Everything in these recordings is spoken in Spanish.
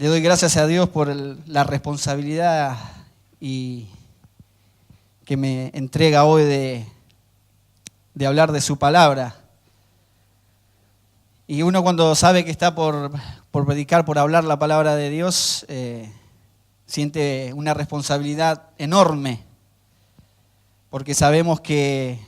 Le doy gracias a Dios por la responsabilidad y que me entrega hoy de hablar de su palabra. Y uno cuando sabe que está por predicar, por hablar la palabra de Dios, siente una responsabilidad enorme, porque sabemos que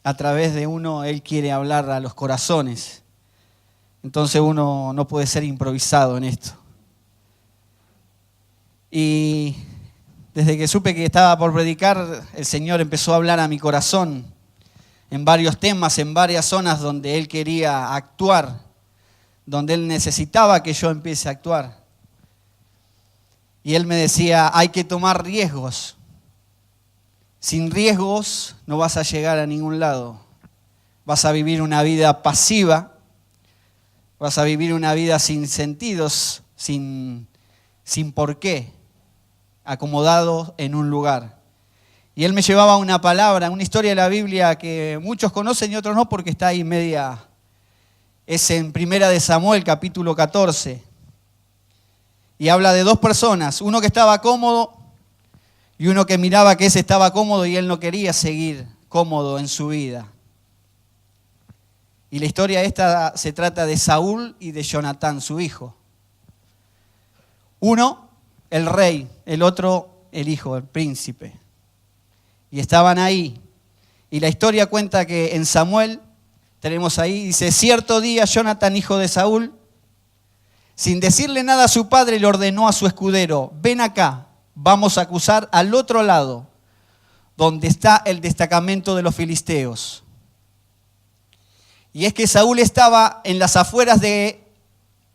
a través de uno Él quiere hablar a los corazones. Entonces uno no puede ser improvisado en esto. Y desde que supe que estaba por predicar, el Señor empezó a hablar a mi corazón en varios temas, en varias zonas donde Él quería actuar, donde Él necesitaba que yo empiece a actuar. Y Él me decía, hay que tomar riesgos. Sin riesgos no vas a llegar a ningún lado. Vas a vivir una vida pasiva, vas a vivir una vida sin sentidos, sin por qué, acomodado en un lugar. Y Él me llevaba una palabra, una historia de la Biblia que muchos conocen y otros no porque está ahí media. Es en Primera de Samuel, capítulo 14. Y habla de dos personas, uno que estaba cómodo y uno que miraba que ese estaba cómodo y él no quería seguir cómodo en su vida. Y la historia esta se trata de Saúl y de Jonatán, su hijo. Uno, el rey, el otro, el hijo, el príncipe. Y estaban ahí. Y la historia cuenta que en Samuel, tenemos ahí, dice, cierto día Jonatán, hijo de Saúl, sin decirle nada a su padre, le ordenó a su escudero, ven acá, vamos a acusar al otro lado, donde está el destacamento de los filisteos. Y es que Saúl estaba en las afueras de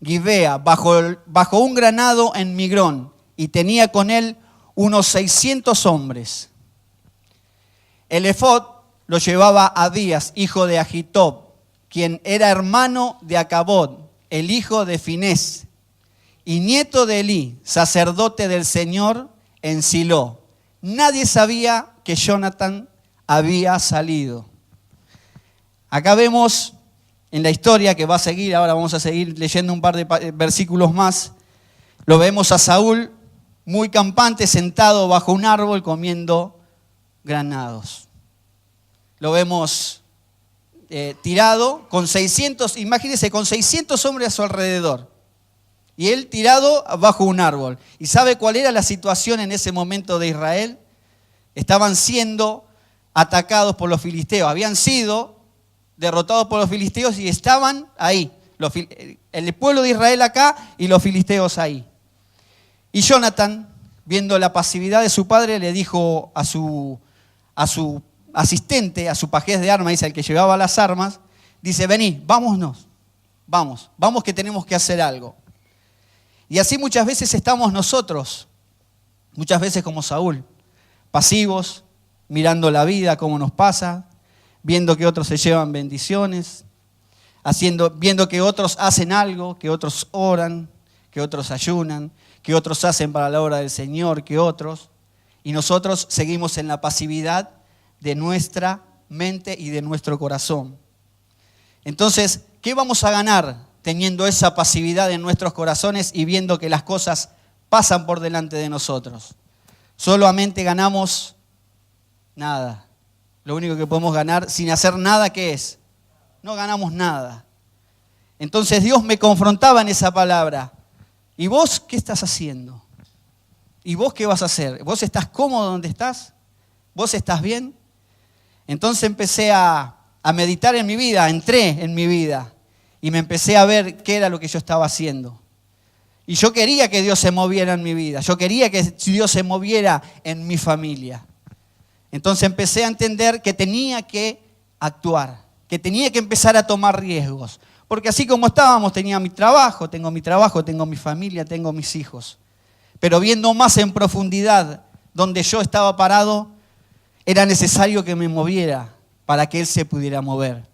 Gibea, bajo un granado en Migrón, y tenía con él unos 600 hombres. El efod lo llevaba Abías, hijo de Ahitob, quien era hermano de Acabod, el hijo de Finés, y nieto de Elí, sacerdote del Señor en Silo. Nadie sabía que Jonatán había salido. Acá vemos en la historia que va a seguir, ahora vamos a seguir leyendo un par de versículos más, lo vemos a Saúl muy campante, sentado bajo un árbol comiendo granados. Lo vemos tirado con 600, imagínense, con 600 hombres a su alrededor. Y él tirado bajo un árbol. ¿Y sabe cuál era la situación en ese momento de Israel? Estaban siendo atacados por los filisteos. Habían sido derrotados por los filisteos y estaban ahí. El pueblo de Israel acá y los filisteos ahí. Y Jonatán, viendo la pasividad de su padre, le dijo a su asistente, a su pajés de armas, dice, el que llevaba las armas, dice, vení, vámonos, vamos que tenemos que hacer algo. Y así muchas veces estamos nosotros, muchas veces como Saúl, pasivos, mirando la vida, cómo nos pasa, viendo que otros se llevan bendiciones, viendo que otros hacen algo, que otros oran, que otros ayunan, que otros hacen para la obra del Señor, que otros, y nosotros seguimos en la pasividad de nuestra mente y de nuestro corazón. Entonces, ¿qué vamos a ganar teniendo esa pasividad en nuestros corazones y viendo que las cosas pasan por delante de nosotros? Solamente ganamos nada. Lo único que podemos ganar sin hacer nada, ¿qué es? No ganamos nada. Entonces Dios me confrontaba en esa palabra. ¿Y vos qué estás haciendo? ¿Y vos qué vas a hacer? ¿Vos estás cómodo donde estás? ¿Vos estás bien? Entonces empecé a meditar en mi vida, entré en mi vida y me empecé a ver qué era lo que yo estaba haciendo. Y yo quería que Dios se moviera en mi vida, yo quería que Dios se moviera en mi familia. Entonces empecé a entender que tenía que actuar, que tenía que empezar a tomar riesgos. Porque así como estábamos, tengo mi trabajo, tengo mi familia, tengo mis hijos. Pero viendo más en profundidad donde yo estaba parado, era necesario que me moviera para que Él se pudiera mover.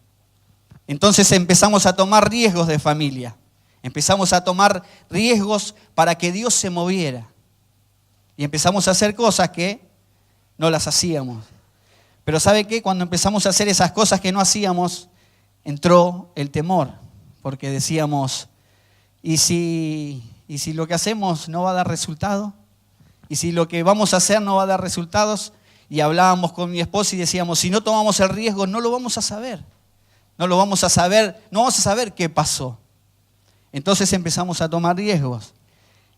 Entonces empezamos a tomar riesgos de familia. Empezamos a tomar riesgos para que Dios se moviera. Y empezamos a hacer cosas que no las hacíamos. Pero ¿sabe qué? Cuando empezamos a hacer esas cosas que no hacíamos, entró el temor. Porque decíamos, ¿y si ¿y si lo que hacemos no va a dar resultado? ¿Y si lo que vamos a hacer no va a dar resultados? Y hablábamos con mi esposa y decíamos, si no tomamos el riesgo, no lo vamos a saber. No vamos a saber qué pasó. Entonces empezamos a tomar riesgos.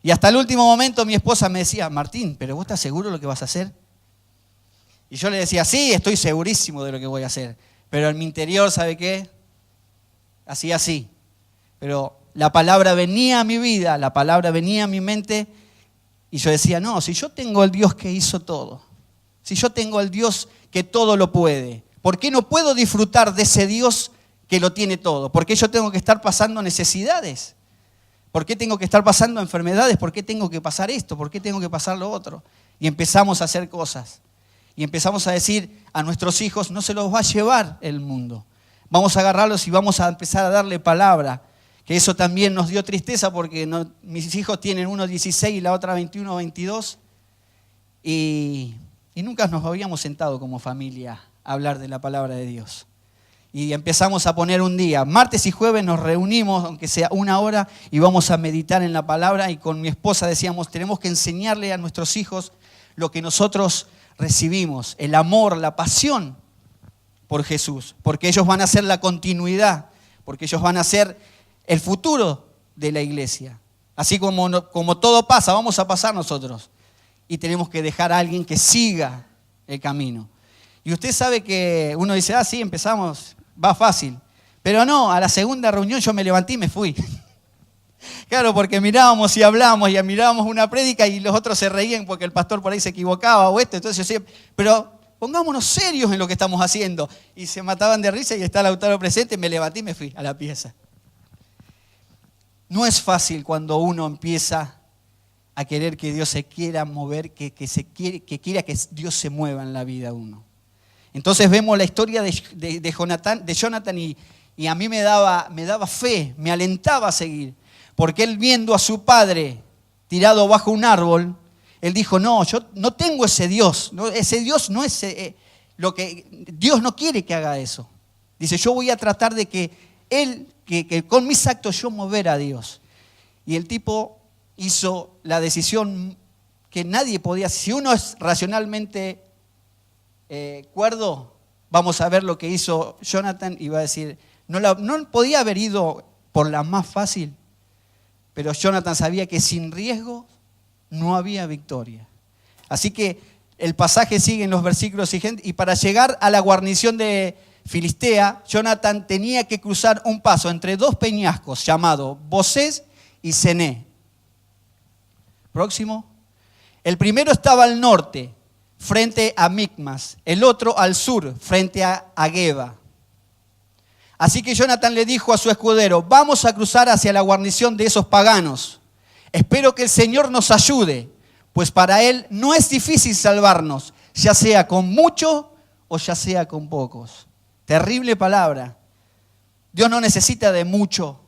Y hasta el último momento mi esposa me decía, Martín, ¿pero vos estás seguro de lo que vas a hacer? Y yo le decía, sí, estoy segurísimo de lo que voy a hacer. Pero en mi interior, ¿sabe qué? Hacía así. Pero la palabra venía a mi vida, la palabra venía a mi mente y yo decía, no, si yo tengo al Dios que hizo todo, si yo tengo al Dios que todo lo puede, ¿por qué no puedo disfrutar de ese Dios que lo tiene todo? ¿Por qué yo tengo que estar pasando necesidades? ¿Por qué tengo que estar pasando enfermedades? ¿Por qué tengo que pasar esto? ¿Por qué tengo que pasar lo otro? Y empezamos a hacer cosas. Y empezamos a decir a nuestros hijos, no se los va a llevar el mundo. Vamos a agarrarlos y vamos a empezar a darle palabra. Que eso también nos dio tristeza porque mis hijos tienen uno 16 y la otra 21 22. Y nunca nos habíamos sentado como familia a hablar de la palabra de Dios. Y empezamos a poner un día. Martes y jueves nos reunimos, aunque sea 1 hora, y vamos a meditar en la palabra. Y con mi esposa decíamos, tenemos que enseñarle a nuestros hijos lo que nosotros recibimos, el amor, la pasión por Jesús, porque ellos van a ser la continuidad, porque ellos van a ser el futuro de la iglesia. Así como todo pasa, vamos a pasar nosotros. Y tenemos que dejar a alguien que siga el camino. Y usted sabe que uno dice, sí, empezamos, va fácil. Pero no, a la segunda reunión yo me levanté y me fui. Claro, porque mirábamos y hablábamos y mirábamos una prédica y los otros se reían porque el pastor por ahí se equivocaba o esto. Entonces yo decía, pero pongámonos serios en lo que estamos haciendo. Y se mataban de risa y está Lautaro presente, me levanté y me fui a la pieza. No es fácil cuando uno empieza a querer que Dios se quiera mover, que quiera que Dios se mueva en la vida de uno. Entonces vemos la historia de Jonathan y a mí me daba fe, me alentaba a seguir. Porque él viendo a su padre tirado bajo un árbol, él dijo, no, yo no tengo ese Dios. Ese Dios no es lo que... Dios no quiere que haga eso. Dice, yo voy a tratar de que con mis actos yo mover a Dios. Y el tipo hizo la decisión que nadie podía. Si uno es racionalmente cuerdo, vamos a ver lo que hizo Jonathan y va a decir, no podía haber ido por la más fácil. Pero Jonathan sabía que sin riesgo no había victoria. Así que el pasaje sigue en los versículos siguientes. Y para llegar a la guarnición de Filistea, Jonathan tenía que cruzar un paso entre 2 peñascos llamados Bosés y Cené. Próximo. El primero estaba al norte, frente a Micmas. El otro al sur, frente a Geba. Así que Jonathan le dijo a su escudero, vamos a cruzar hacia la guarnición de esos paganos. Espero que el Señor nos ayude, pues para Él no es difícil salvarnos, ya sea con mucho o ya sea con pocos. Terrible palabra. Dios no necesita de mucho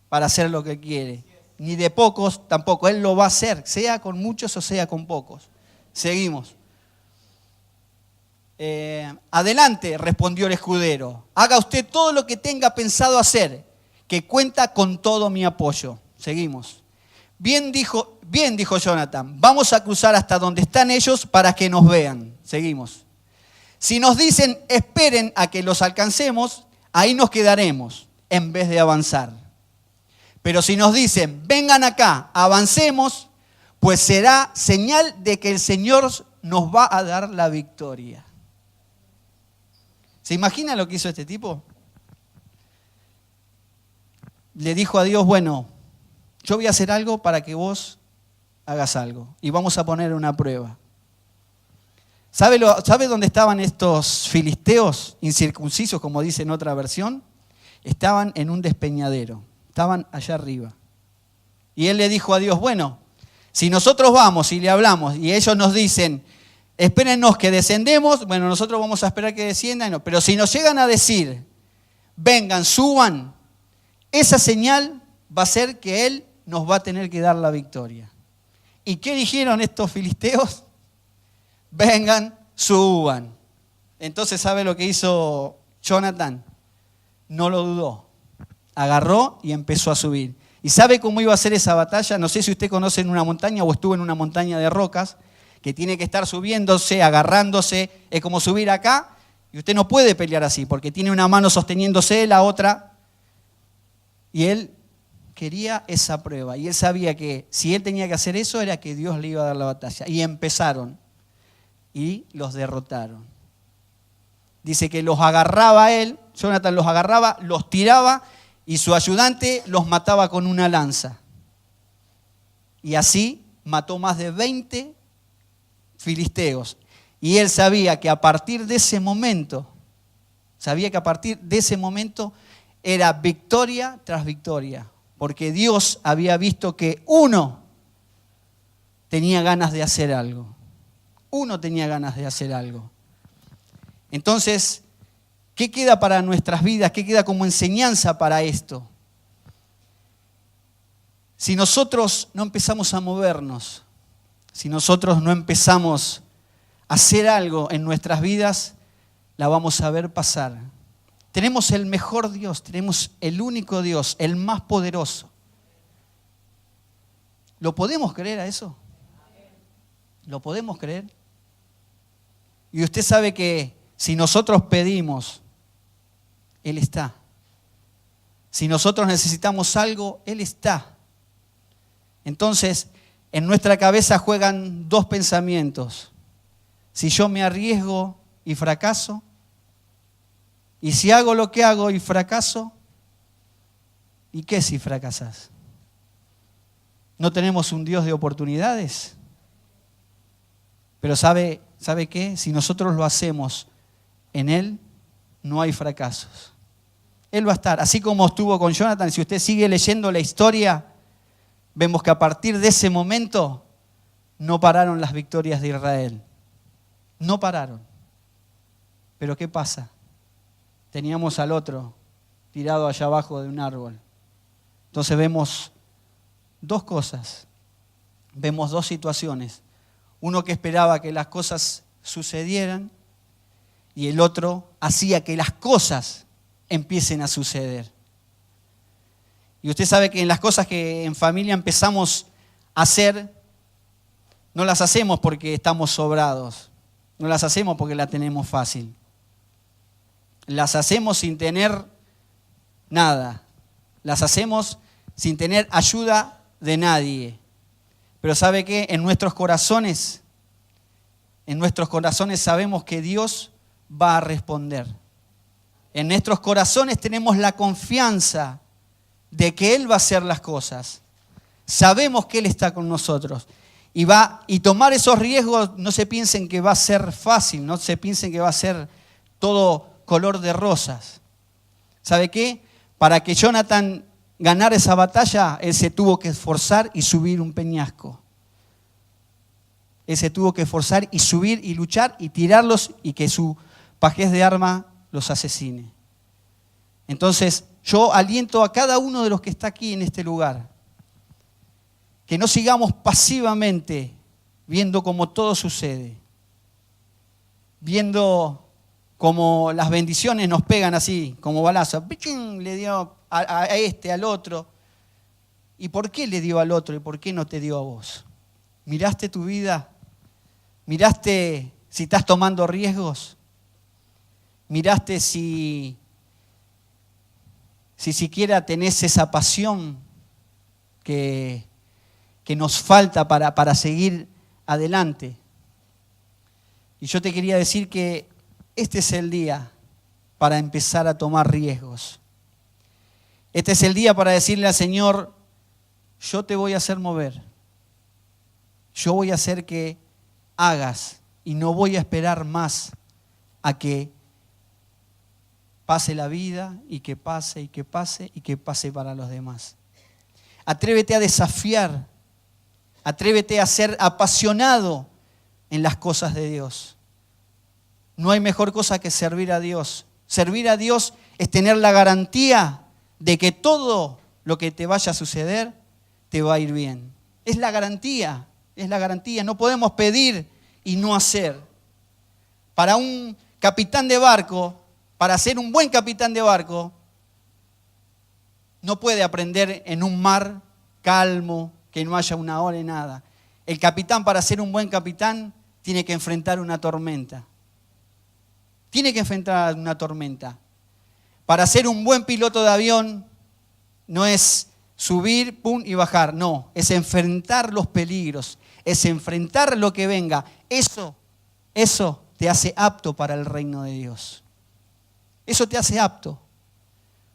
para hacer lo que quiere, ni de pocos tampoco. Él lo va a hacer, sea con muchos o sea con pocos. Seguimos. Adelante, respondió el escudero. Haga usted todo lo que tenga pensado hacer, que cuenta con todo mi apoyo. Seguimos. Bien dijo Jonathan, vamos a cruzar hasta donde están ellos para que nos vean. Seguimos. Si nos dicen, esperen a que los alcancemos, ahí nos quedaremos, en vez de avanzar. Pero si nos dicen, vengan acá, avancemos, pues será señal de que el Señor nos va a dar la victoria. ¿Se imagina lo que hizo este tipo? Le dijo a Dios, bueno, yo voy a hacer algo para que vos hagas algo. Y vamos a poner una prueba. ¿Sabe dónde estaban estos filisteos incircuncisos, como dice en otra versión? Estaban en un despeñadero. Estaban allá arriba. Y él le dijo a Dios, bueno, si nosotros vamos y le hablamos y ellos nos dicen, espérennos que descendemos, bueno, nosotros vamos a esperar que desciendan, no. Pero si nos llegan a decir, vengan, suban, esa señal va a ser que Él nos va a tener que dar la victoria. ¿Y qué dijeron estos filisteos? Vengan, suban. Entonces, ¿sabe lo que hizo Jonathan? No lo dudó. Agarró y empezó a subir. ¿Y sabe cómo iba a ser esa batalla? No sé si usted conoce en una montaña o estuvo en una montaña de rocas, que tiene que estar subiéndose, agarrándose, es como subir acá, y usted no puede pelear así, porque tiene una mano sosteniéndose, la otra, y él quería esa prueba, y él sabía que si él tenía que hacer eso, era que Dios le iba a dar la batalla. Y empezaron, y los derrotaron. Dice que los agarraba él, Jonathan los agarraba, los tiraba, y su ayudante los mataba con una lanza. Y así mató más de 20 filisteos. Y él sabía que a partir de ese momento, era victoria tras victoria. Porque Dios había visto que uno tenía ganas de hacer algo. Entonces, ¿qué queda para nuestras vidas? ¿Qué queda como enseñanza para esto? Si nosotros no empezamos a movernos, si nosotros no empezamos a hacer algo en nuestras vidas, la vamos a ver pasar. Tenemos el mejor Dios, tenemos el único Dios, el más poderoso. ¿Lo podemos creer a eso? ¿Lo podemos creer? Y usted sabe que si nosotros pedimos, Él está. Si nosotros necesitamos algo, Él está. Entonces, en nuestra cabeza juegan dos pensamientos. Si yo me arriesgo y fracaso, y si hago lo que hago y fracaso, ¿y qué si fracasas? ¿No tenemos un Dios de oportunidades? Pero ¿sabe qué? Si nosotros lo hacemos en Él, no hay fracasos. Él va a estar, así como estuvo con Jonathan. Si usted sigue leyendo la historia, vemos que a partir de ese momento no pararon las victorias de Israel. No pararon. Pero ¿qué pasa? Teníamos al otro tirado allá abajo de un árbol. Entonces vemos dos cosas. Vemos dos situaciones. Uno que esperaba que las cosas sucedieran y el otro hacía que las cosas empiecen a suceder. Y usted sabe que en las cosas que en familia empezamos a hacer, no las hacemos porque estamos sobrados, no las hacemos porque la tenemos fácil. Las hacemos sin tener nada, las hacemos sin tener ayuda de nadie. Pero ¿sabe qué? En nuestros corazones sabemos que Dios va a responder. En nuestros corazones tenemos la confianza de que Él va a hacer las cosas. Sabemos que Él está con nosotros. Y tomar esos riesgos, no se piensen que va a ser fácil, no se piensen que va a ser todo color de rosas. ¿Sabe qué? Para que Jonathan ganara esa batalla, él se tuvo que esforzar y subir un peñasco. Él se tuvo que esforzar y subir y luchar y tirarlos y que su pajés de arma los asesine. Entonces, yo aliento a cada uno de los que está aquí en este lugar que no sigamos pasivamente viendo cómo todo sucede, viendo cómo las bendiciones nos pegan así, como balazos. Le dio a este, al otro. ¿Y por qué le dio al otro y por qué no te dio a vos? ¿Miraste tu vida? ¿Miraste si estás tomando riesgos? ¿Miraste si siquiera tenés esa pasión que nos falta para seguir adelante? Y yo te quería decir que este es el día para empezar a tomar riesgos. Este es el día para decirle al Señor, yo te voy a hacer mover. Yo voy a hacer que hagas y no voy a esperar más a que pase la vida y que pase y que pase y que pase para los demás. Atrévete a desafiar, atrévete a ser apasionado en las cosas de Dios. No hay mejor cosa que servir a Dios. Servir a Dios es tener la garantía de que todo lo que te vaya a suceder te va a ir bien. Es la garantía, es la garantía. No podemos pedir y no hacer. Para un capitán de barco, para ser un buen capitán de barco, no puede aprender en un mar calmo, que no haya una ola y nada. El capitán, para ser un buen capitán, tiene que enfrentar una tormenta. Tiene que enfrentar una tormenta. Para ser un buen piloto de avión, no es subir, pum, y bajar. No, es enfrentar los peligros, es enfrentar lo que venga. Eso te hace apto para el reino de Dios. Eso te hace apto.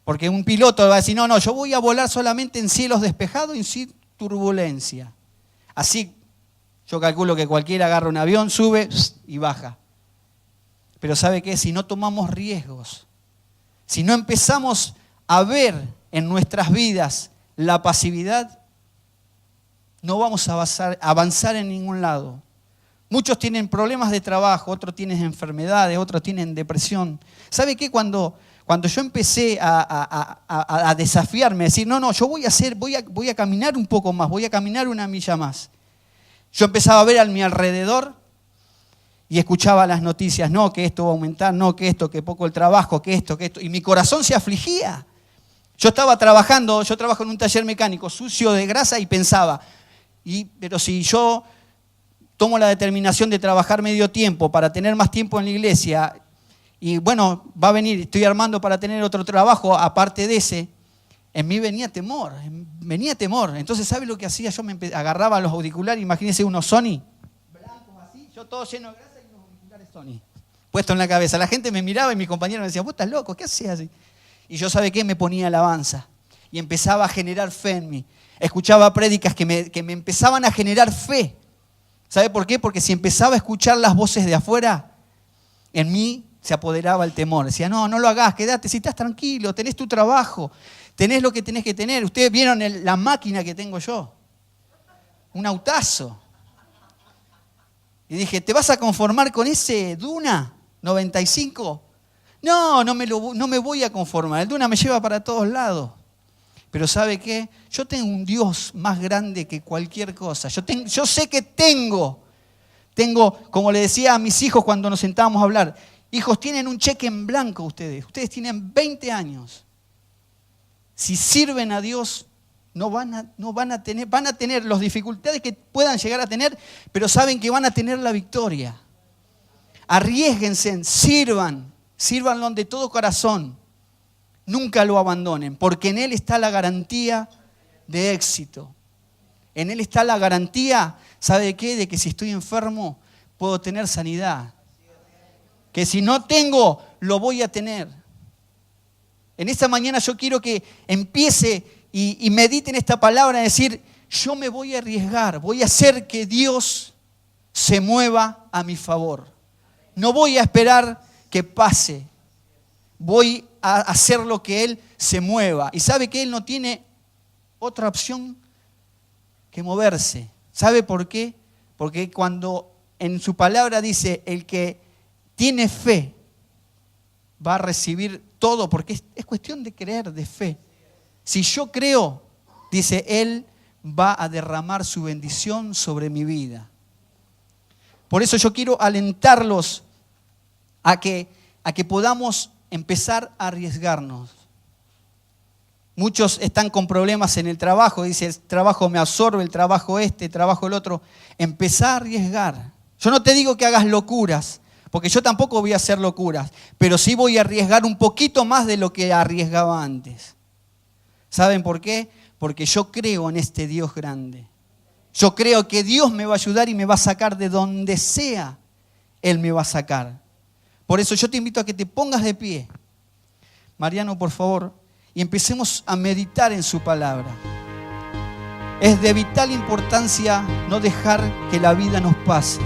Porque un piloto va a decir, no, yo voy a volar solamente en cielos despejados y sin turbulencia. Así yo calculo que cualquiera agarra un avión, sube y baja. Pero ¿sabe qué? Si no tomamos riesgos, si no empezamos a ver en nuestras vidas la pasividad, no vamos a avanzar en ningún lado. Muchos tienen problemas de trabajo, otros tienen enfermedades, otros tienen depresión. ¿Sabe qué? Cuando yo empecé a desafiarme, a decir, no, yo voy a caminar un poco más, voy a caminar una milla más. Yo empezaba a ver a mi alrededor y escuchaba las noticias, no, que esto va a aumentar, no, que esto, que poco el trabajo, que esto, y mi corazón se afligía. Yo trabajo en un taller mecánico sucio de grasa y pensaba, pero si yo tomo la determinación de trabajar medio tiempo para tener más tiempo en la iglesia, y bueno, va a venir, estoy armando para tener otro trabajo aparte de ese, en mí venía temor. Entonces, ¿sabe lo que hacía? Yo me agarraba los auriculares, imagínense unos Sony, blancos así, yo todo lleno de grasa y unos auriculares Sony, puesto en la cabeza. La gente me miraba y mis compañeros me decían, vos estás loco, ¿qué hacías así? Y yo, ¿sabe qué? Me ponía alabanza y empezaba a generar fe en mí. Escuchaba prédicas que me empezaban a generar fe. ¿Sabe por qué? Porque si empezaba a escuchar las voces de afuera, en mí se apoderaba el temor. Decía, no lo hagas, quédate, si estás tranquilo, tenés tu trabajo, tenés lo que tenés que tener. Ustedes vieron la máquina que tengo yo, un autazo. Y dije, ¿te vas a conformar con ese Duna 95? No me voy a conformar. El Duna me lleva para todos lados. Pero ¿sabe qué? Yo tengo un Dios más grande que cualquier cosa. Yo sé que tengo, como le decía a mis hijos cuando nos sentábamos a hablar, hijos, tienen un cheque en blanco ustedes tienen 20 años. Si sirven a Dios, van a tener las dificultades que puedan llegar a tener, pero saben que van a tener la victoria. Arriésguense, sírvanlo de todo corazón. Nunca lo abandonen, porque en Él está la garantía de éxito. En Él está la garantía, ¿sabe de qué? De que si estoy enfermo, puedo tener sanidad. Que si no tengo, lo voy a tener. En esta mañana yo quiero que empiece y medite en esta palabra, de decir, yo me voy a arriesgar, voy a hacer que Dios se mueva a mi favor. No voy a esperar que pase. Voy a hacer lo que Él se mueva. Y sabe que Él no tiene otra opción que moverse. ¿Sabe por qué? Porque cuando en su palabra dice, el que tiene fe va a recibir todo, porque es cuestión de creer, de fe. Si yo creo, dice, Él va a derramar su bendición sobre mi vida. Por eso yo quiero alentarlos a que podamos empezar a arriesgarnos. Muchos están con problemas en el trabajo, dice, el trabajo me absorbe, el trabajo el trabajo el otro. Empezá a arriesgar. Yo no te digo que hagas locuras, porque yo tampoco voy a hacer locuras, pero sí voy a arriesgar un poquito más de lo que arriesgaba antes. ¿Saben por qué? Porque yo creo en este Dios grande. Yo creo que Dios me va a ayudar y me va a sacar de donde sea. Él me va a sacar. Por eso yo te invito a que te pongas de pie. Mariano, por favor, y empecemos a meditar en su palabra. Es de vital importancia no dejar que la vida nos pase.